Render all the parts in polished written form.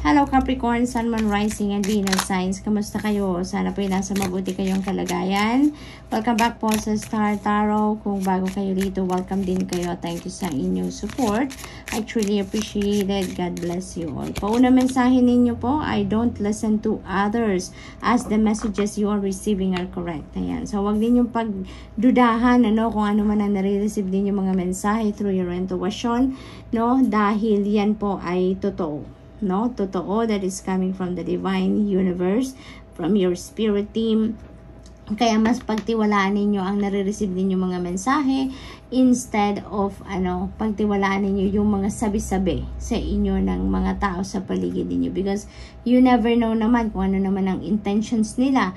Hello Capricorn, Sun, Moon, Rising, and Venus signs. Kamusta kayo? Sana po nasa mabuti kayong kalagayan. Welcome back po sa Star Tarot. Kung bago kayo dito, welcome din kayo. Thank you sa inyong support. I truly appreciate it. God bless you all. Pauna mensahe ninyo po, I don't listen to others as the messages you are receiving are correct. Ayan. So, wag din yung pagdudahan, kung ano man ang nare-receive din yung mga mensahe through your intuition, dahil yan po ay totoo. Totoo, that is coming from the divine universe, from your spirit team. Kaya mas pagtiwalaan ninyo ang nare-receive ninyo mga mensahe instead of pagtiwalaan ninyo yung mga sabi-sabi sa inyo ng mga tao sa paligid ninyo, because you never know naman kung ano naman ang intentions nila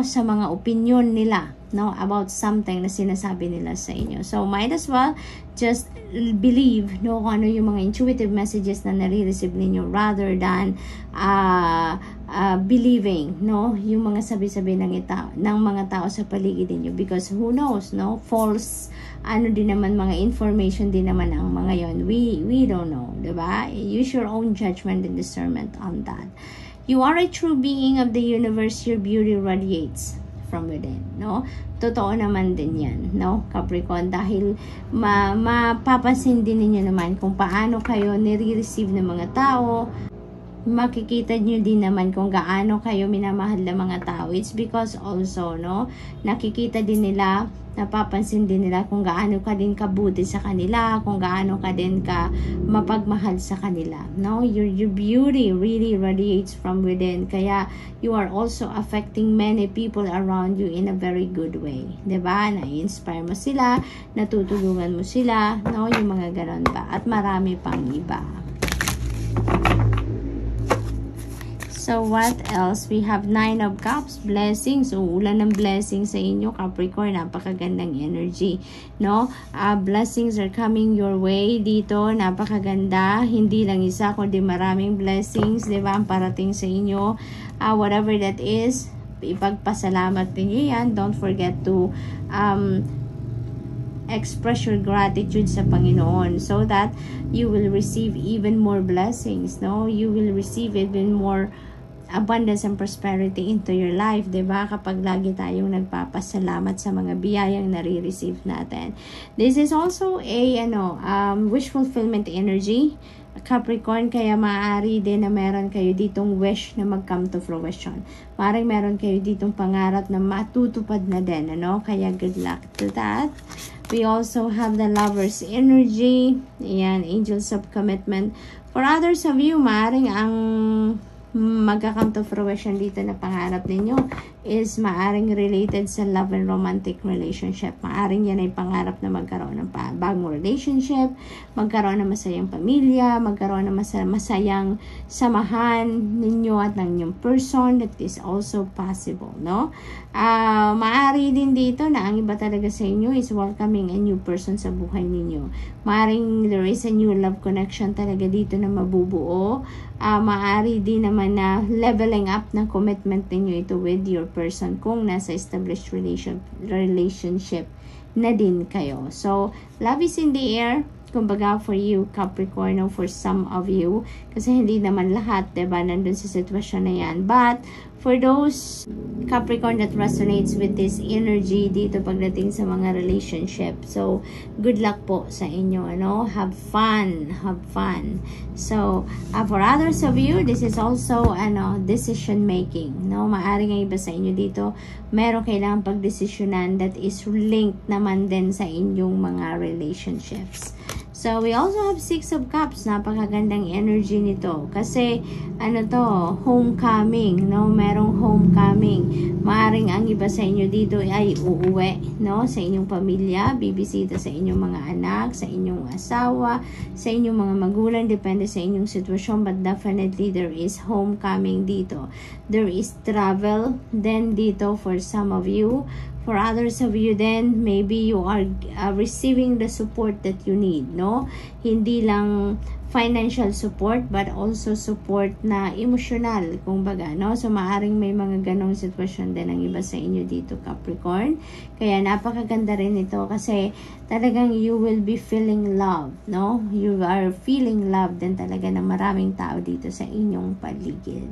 sa mga opinion nila about something na sinasabi nila sa inyo. So might as well just believe kung ano yung mga intuitive messages na nare-receive ninyo rather than believing yung mga sabi-sabi ng mga tao sa paligid niyo, because who knows, false din naman, mga information din naman ang mga yon. We don't know, diba? Use your own judgment and discernment on that. You are a true being of the universe. Your beauty radiates from within, Totoo naman din yan, Capricorn, dahil mapapansin din ninyo naman kung paano kayo nire-receive ng mga tao. Makikita nyo din naman kung gaano kayo minamahal ng mga tao. It's because also, nakikita din nila, napapansin din nila kung gaano ka din kabuti sa kanila, kung gaano ka din ka mapagmahal sa kanila. Your beauty really radiates from within. Kaya you are also affecting many people around you in a very good way. Diba? Na-inspire mo sila, natutulungan mo sila, yung mga ganon ba. At marami pang iba. So, what else? We have 9 of Cups, blessings. So, ulan ng blessings sa inyo, Capricorn. Napakagandang energy, blessings are coming your way dito. Napakaganda. Hindi lang isa, kundi maraming blessings, diba? Ang parating sa inyo. Whatever that is, ipagpasalamat niyo yan. Don't forget to express your gratitude sa Panginoon so that you will receive even more blessings, You will receive even more abundance and prosperity into your life, diba? Kapag lagi tayong nagpapasalamat sa mga biyayang nare-receive natin. This is also a wish fulfillment energy, Capricorn, kaya maaari din na meron kayo ditong wish na mag-come to fruition. Maaaring meron kayo ditong pangarap na matutupad na din, Kaya good luck to that. We also have the Lover's energy. Ayan, Angels of Commitment. For others of you, maaaring ang magka-come to fruition dito na pangarap ninyo is maaring related sa love and romantic relationship. Maaring yan ay pangarap na magkaroon ng bagong relationship, magkaroon ng masayang pamilya, magkaroon ng masayang samahan ninyo at ng inyong person. That is also possible, Maari din dito na ang iba talaga sa inyo is welcoming a new person sa buhay ninyo. Maaring there is a new love connection talaga dito na mabubuo. Maari din naman na leveling up ng commitment ninyo ito with your person kung nasa established relationship na din kayo. So, love is in the air. Kumbaga for you, Capricorn, for some of you. Kasi hindi naman lahat, diba, nandun sa sitwasyon na yan. But, for those Capricorn that resonates with this energy dito pagdating sa mga relationship. So, good luck po sa inyo, Have fun. Have fun. So, for others of you, this is also, decision making, Maaring ang iba sa inyo dito, meron kailangan pagdesisyonan that is linked naman din sa inyong mga relationships. So, we also have 6 of Cups. Napakagandang energy nito. Kasi, homecoming, Merong homecoming. Maaring ang iba sa inyo dito ay uuwi, Sa inyong pamilya, bibisita sa inyong mga anak, sa inyong asawa, sa inyong mga magulang, depende sa inyong sitwasyon. But definitely, there is homecoming dito. There is travel then dito for some of you. For others of you then, maybe you are receiving the support that you need, Hindi lang financial support but also support na emotional, kumbaga, no? So maaring may mga ganong sitwasyon din ang iba sa inyo dito, Capricorn. Kaya napakaganda rin ito kasi talagang you will be feeling love, no? You are feeling love din talaga ng maraming tao dito sa inyong paligid.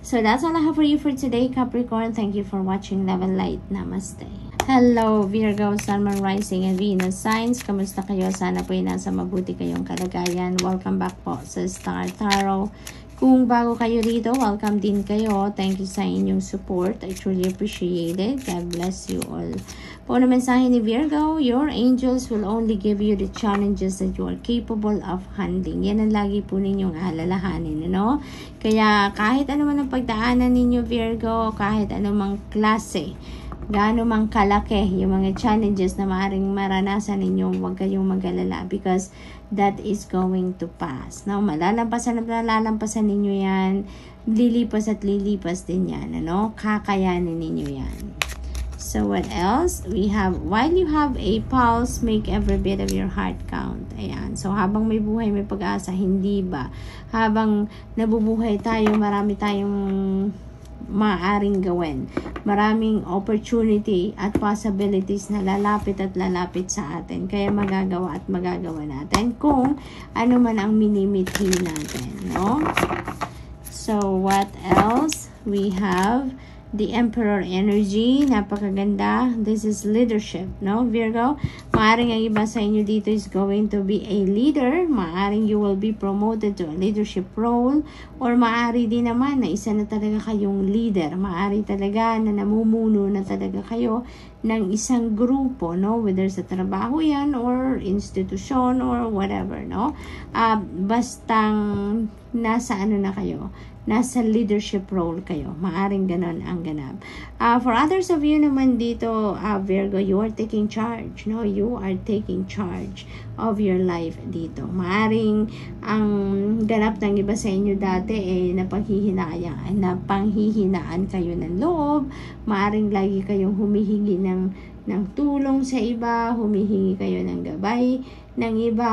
So that's all I have for you for today, Capricorn. Thank you for watching Love and Light. Namaste. Hello, Virgo, Sun, Moon, Rising, and Venus signs. Kamusta kayo? Sana po nasa mabuti kayong kalagayan. Welcome back po sa Star Tarot. Kung bago kayo dito, welcome din kayo. Thank you sa inyong support. I truly appreciate it. God bless you all. Po na mensahe ni Virgo, your angels will only give you the challenges that you are capable of handling. Yan ang lagi po ninyong alalahanin, ano? Kaya kahit ano man ang pagdaanan ninyo, Virgo, kahit ano mang klase, gaano mang kalaki yung mga challenges na maaaring maranasan ninyo, huwag kayong mag-alala because that is going to pass. No? Malalampasan at malalampasan ninyo yan. Lilipas at lilipas din yan. Ano? Kakayanin ninyo yan. So what else? We have, while you have a pulse, make every bit of your heart count. Ayan. So habang may buhay, may pag-asa, hindi ba? Habang nabubuhay tayo, marami tayong maaaring gawin. Maraming opportunity at possibilities na lalapit at lalapit sa atin. Kaya magagawa at magagawa natin kung ano man ang minimithi natin. No? So what else? We have the Emperor energy, napakaganda. This is leadership, no, Virgo? Maaring ang iba sa inyo dito is going to be a leader. Maaring you will be promoted to a leadership role. Or maari din naman na isa na talaga kayong leader. Maari talaga na namumuno na talaga kayo ng isang grupo, no? Whether sa trabaho yan or institusyon or whatever, no? Bastang nasa ano na kayo, nasa leadership role kayo. Maaring ganon ang ganap. For others of you naman dito, Virgo, you are taking charge, no? You are taking charge of your life dito. Maaring ang ganap ng iba sa inyo dati napanghihinaan kayo ng loob. Maaring lagi kayong humihingi ng tulong sa iba, humihingi kayo ng gabay ng iba,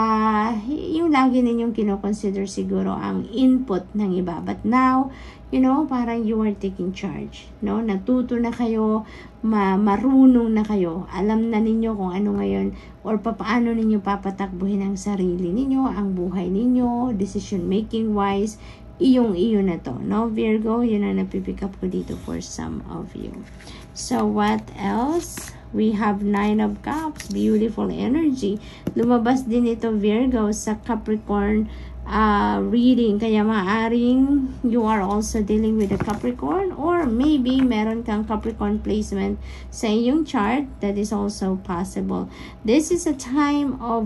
yung lagi ninyong kinoconsider siguro ang input ng iba. But now, you know, parang you are taking charge, no? Natuto na kayo, marunong na kayo, alam na ninyo kung ano ngayon or paano ninyo papatakbuhin ang sarili ninyo, ang buhay ninyo, decision making wise, iyo na to, no, Virgo? Yun ang napipick up ko dito for some of you. So what else? We have 9 of Cups, beautiful energy. Lumabas din ito, Virgo, sa Capricorn reading. Kaya maaring you are also dealing with a Capricorn or maybe meron kang Capricorn placement sa iyong chart. That is also possible. This is a time of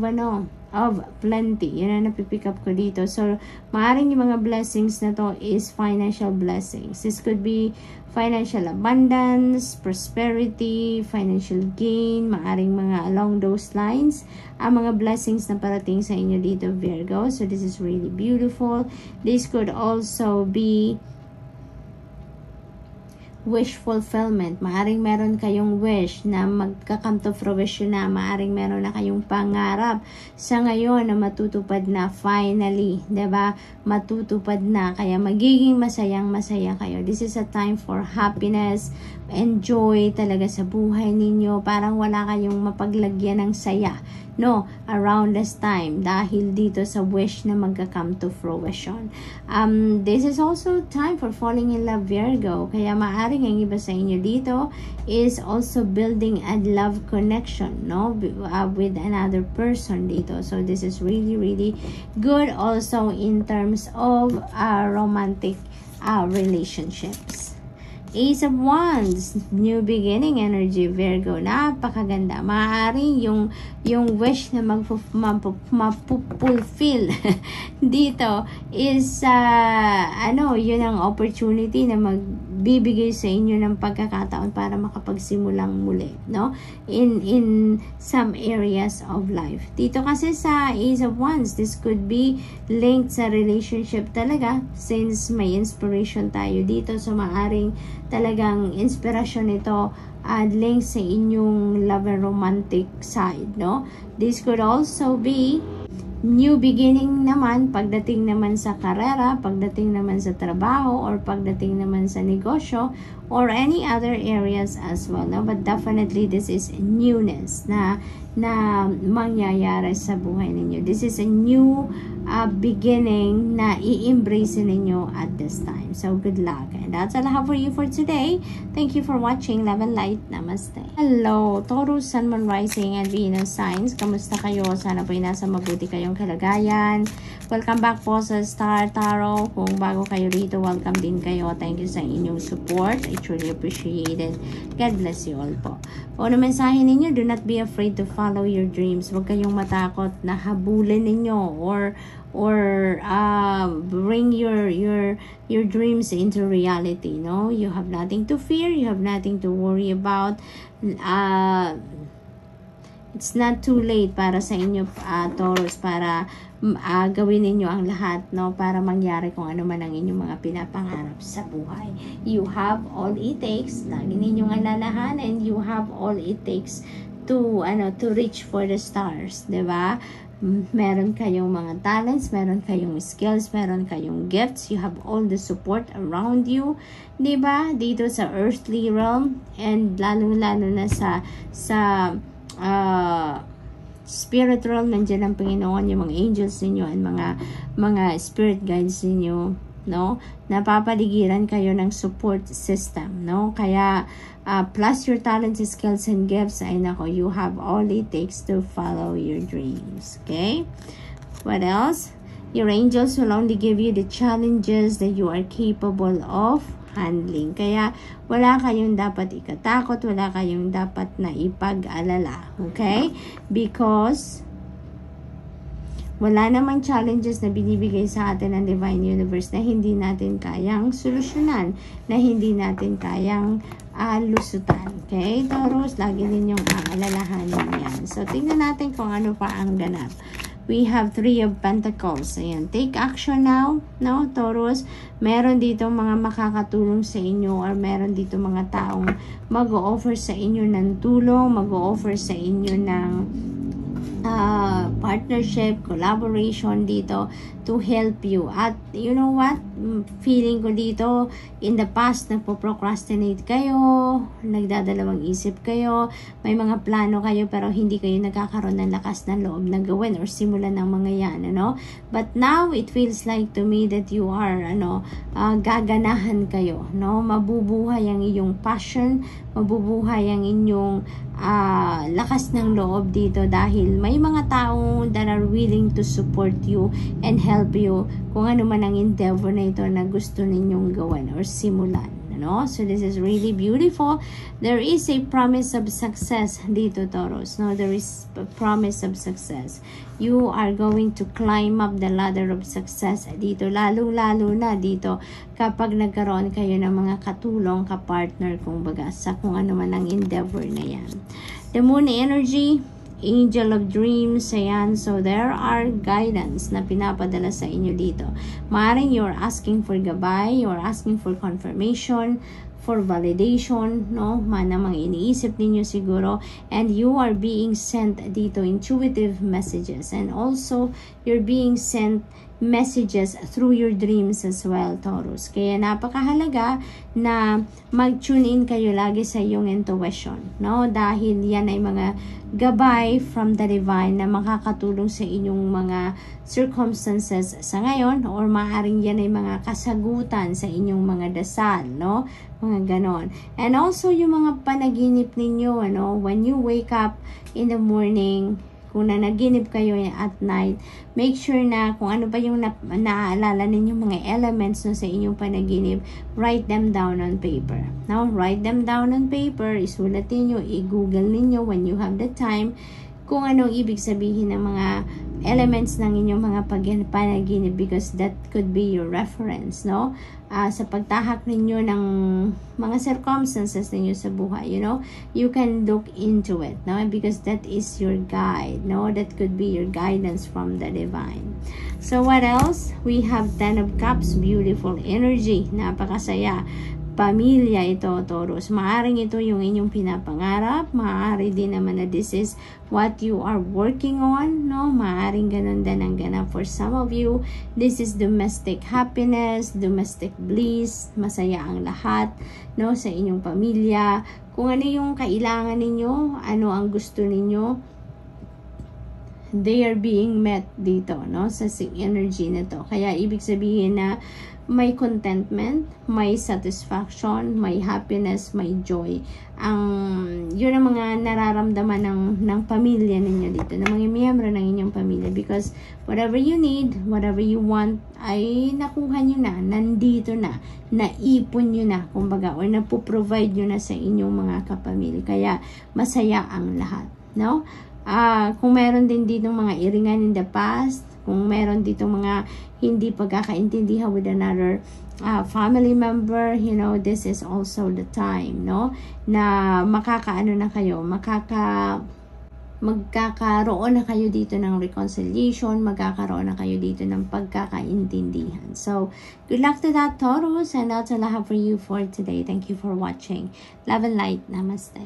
of plenty. Yun ang napipick up ko dito. So, maaring yung mga blessings na to is financial blessings. This could be financial abundance, prosperity, financial gain, maaring mga along those lines. Ang mga blessings na parating sa inyo dito, Virgo. So, this is really beautiful. This could also be wish fulfillment. Maaring meron kayong wish na magka-come to fruition na. Maaring meron na kayong pangarap sa ngayon na matutupad na finally. 'Di ba? Matutupad na. Kaya magiging masayang-masaya kayo. This is a time for happiness, enjoy talaga sa buhay ninyo. Parang wala kayong mapaglagyan ng saya, no, around this time dahil dito sa wish na magka-come to fruition. This is also time for falling in love, Virgo. Kaya maaring ang iba sa inyo dito is also building a love connection, no, with another person dito. So this is really, really good also in terms of romantic relationships. Ace of Wands, new beginning energy, Virgo. Napakaganda. Maaaring yung wish na mapupulfill dito is yun ang opportunity na magbibigay sa inyo ng pagkakataon para makapagsimulang muli, no? In some areas of life. Dito kasi sa Ace of Wands, this could be linked sa relationship talaga since may inspiration tayo dito. So maaring talagang inspirasyon ito link sa inyong love and romantic side, no? This could also be new beginning naman pagdating naman sa karera, pagdating naman sa trabaho, or pagdating naman sa negosyo, or any other areas as well, no? But definitely this is newness na mangyayari sa buhay ninyo. This is a new beginning na i-embrace ninyo at this time. So good luck, and that's all I have for you for today. Thank you for watching. Love and light. Namaste. Hello Taurus, Sun, Moon, Rising, and Venus signs. Kamusta kayo? Sana po nasa mabuti kayong kalagayan. Welcome back po sa Star Tarot. Kung bago kayo rito, welcome din kayo. Thank you sa inyong support. I truly appreciate it. God bless you all po. Una mensahe ninyo, do not be afraid to follow your dreams. Huwag kayong matakot na habulin ninyo or bring your dreams into reality, no? You have nothing to fear, you have nothing to worry about. It's not too late para sa inyo, Taurus, para gawin ninyo ang lahat, no, para mangyari kung ano man ang inyong mga pinapangarap sa buhay. You have all it takes. Lagi ninyong alalahanin, you have all it takes to reach for the stars, 'di ba? Meron kayong mga talents, meron kayong skills, meron kayong gifts, you have all the support around you, 'di ba? Dito sa earthly realm, and lalo-lalo na sa spirit realm, nandiyan ang Panginoon, yung mga angels ninyo and mga spirit guides ninyo, no? Napapaligiran kayo ng support system, no? Kaya plus your talents, skills, and gifts, ay nako, you have all it takes to follow your dreams. Okay? What else? Your angels will only give you the challenges that you are capable of handling. Kaya wala kayong dapat ikatakot, wala kayong dapat na ipag-alala. Okay? Because wala namang challenges na binibigay sa atin ng Divine Universe na hindi natin kayang solusyonan, na hindi natin kayang lusutan. Okay? Taurus, lagi ninyong aalalahanin yan. So, tingnan natin kung ano pa ang ganap. We have 3 of Pentacles. Ayan. Take action now. No, Taurus. Meron dito mga makakatulong sa inyo, or meron dito mga taong mag-o-offer sa inyo ng tulong, mag-o-offer sa inyo ng partnership, collaboration dito to help you. At you know what? Feeling ko dito, in the past, nagpo-procrastinate kayo, nagdadalawang isip kayo, may mga plano kayo pero hindi kayo nagkakaroon ng lakas ng loob na gawin or simulan ng mga yan, ano? But now, it feels like to me that you are, gaganahan kayo, no? Mabubuhay ang iyong passion, mabubuhay ang inyong lakas ng loob dito dahil may mga tao that are willing to support you and help you kung ano man ang endeavor na ito na gusto ninyong gawin or simulan. No? So this is really beautiful. There is a promise of success dito, Taurus. No, there is a promise of success. You are going to climb up the ladder of success dito, lalo na dito kapag nagkaroon kayo ng mga katulong, kapartner, kumbaga, sa kung ano man ang endeavor na yan. The moon energy, angel of dreams, ayan. So there are guidance na pinapadala sa inyo dito. Maaaring you're asking for gabay, you're asking for confirmation, for validation, no? Manamang iniisip ninyo siguro, and you are being sent dito intuitive messages, and also you're being sent messages through your dreams as well, Taurus. Kaya napakahalaga na mag-tune in kayo lagi sa iyong intuition, no? Dahil yan ay mga gabay from the divine na makakatulong sa inyong mga circumstances sa ngayon, or maaaring yan ay mga kasagutan sa inyong mga dasal, no? Mga ganon. And also yung mga panaginip ninyo, ano, when you wake up in the morning, kung nanaginip kayo at night, make sure na kung ano pa yung naaalala ninyo mga elements no, sa inyong panaginip, write them down on paper. Now, write them down on paper, isulat niyo, i-google ninyo when you have the time, kung anong ibig sabihin ng mga elements ng inyong mga panaginip, because that could be your reference, no? Sa pagtahak ninyo ng mga circumstances ninyo sa buhay, you know, you can look into it, no? Because that is your guide, no? That could be your guidance from the divine. So what else? We have 10 of Cups, beautiful energy, napakasaya. pamilya ito, Taurus. Maaring ito yung inyong pinapangarap. Maaari din naman na this is what you are working on, no? Maaring ganun din ang ganap for some of you. This is domestic happiness, domestic bliss. Masaya ang lahat, no? Sa inyong pamilya. Kung ano yung kailangan ninyo, ano ang gusto ninyo, they are being met dito, no? Sa energy na to. Kaya ibig sabihin na may contentment, may satisfaction, may happiness, may joy. Yun ang mga nararamdaman ng pamilya ninyo dito, ng mga miyembro ng inyong pamilya. Because whatever you need, whatever you want, ay nakuha nyo na, nandito na, naipon nyo na, kumbaga, or napoprovide nyo na sa inyong mga kapamilya. Kaya masaya ang lahat, no? Kung meron din dito mga iringan in the past, kung meron dito mga hindi pagkakaintindihan with another family member, you know, this is also the time, no? Na magkakaroon na kayo dito ng reconciliation, magkakaroon na kayo dito ng pagkakaintindihan. So, good luck to that, Taurus, and that's all I have for you for today. Thank you for watching. Love and light. Namaste.